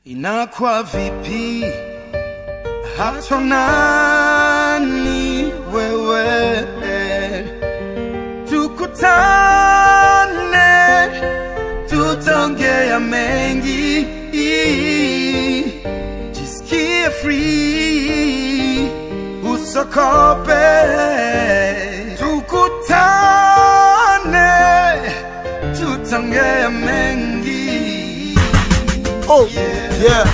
Inakuwa vipi hatonani wewe, tukutane tutaongea mengi, jisikie free usokope, tukutane tutaongea mengi. Oh yeah,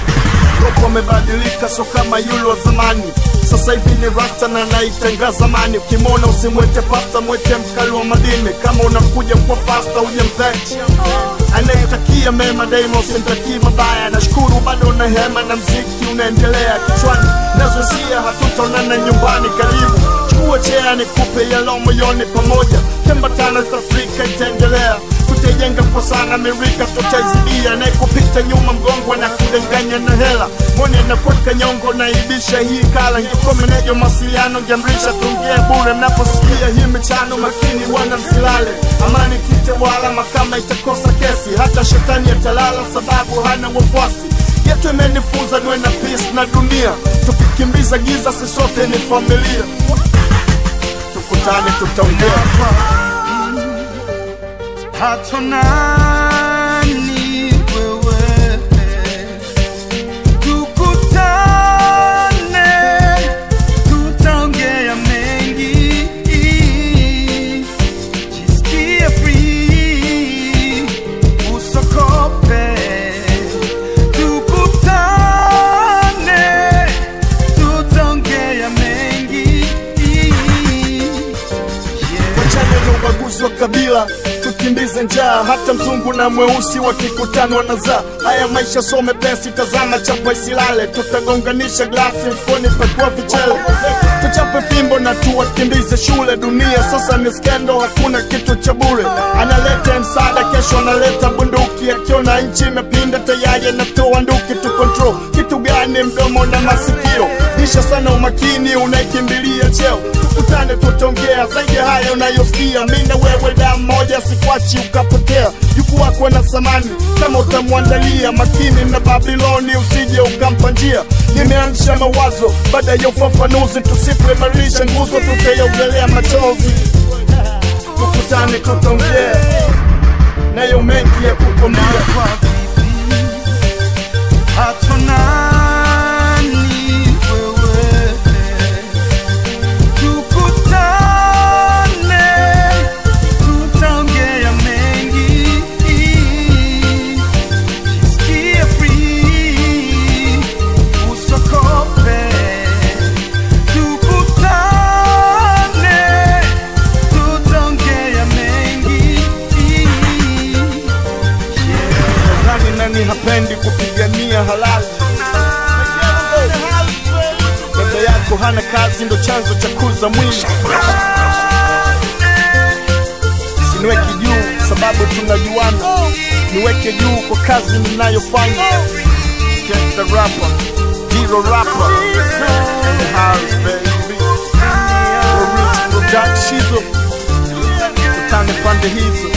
Ropo wamebadilika, so kama yule wa zamani. Sasa hivi ni rasta na naitenga zamani. Ukimona usimwete pasta, mwete mkali wa madini. Kama unakuja kwa pasta uje mpechi anayetakia mema daima, usimtakii mabaya. Nashukuru bado na hema na mziki unaendelea kichwani. Nazo sia hatutaonana nyumbani, karibu chukua chea nikupe yalo moyoni pamoja. Kemba tana za Afrika itaendelea, tutajenga kwa sana Amerika, tutaizidia na kupita nyuma mgongo na kudanganya na hela. Mwone na kwa kanyongo na ibisha hii kala. Ngiko menejo masiliano ngemrisha tungie bure. Naposikia hii michano makini wana msilale. Amani kite wala makama itakosa kesi. Hata shetani atalala sababu hana wafuasi. Yetu imenifunza niwe na peace na dunia. Tukikimbiza giza sisote ni familia. Tukutane tutaongea. Hatonani wewe, tukutane tutaongea mengi, jisikie free usokope, tukutane tutaongea mengi. Wachane na ubaguzi wa kabila, tukimbize njaa. Hata mzungu na mweusi wakikutana wanazaa. Haya maisha so mepesi, tazama chapa isilale. Tutagonganisha glasi mfukoni pakua vichele. Tuchape fimbo na tuwakimbize shule. Dunia sasa ni skendo, hakuna kitu cha bure. Analeta msaada, kesho analeta bunduki. Akiona nchi imepinda tayari anatoa nduki. Tu control kitu gani? Mdomo na masikio. Disha sana umakini, unaikimbilia cheo. Tukutane tutaongea zaidi haya unayosikia. Mimi na wewe damu moja, sikwachi ukapotea. Yuko wako na samani kama utamwandalia. Makini na Babiloni usije ukampa njia. Nimeanzisha mawazo baada ya ufafanuzi. Tusipoimarisha nguzo tutayogelea machozi. Tukutane tutaongea, nayo mengi ya kukwambia. Hatonani wewe, tukutane tutaongea mengi, jisikie free usokope, tukutane tutaongea mengi. Nani hapendi kupigania halali? Dada yako hana kazi ndo chanzo cha kuza mwili. Siniweki juu sababu tunajuana, niweke juu kwa kazi ninayofanya. Get the rapper, hero rapper in the house baby. Rich production, utane pande hizo.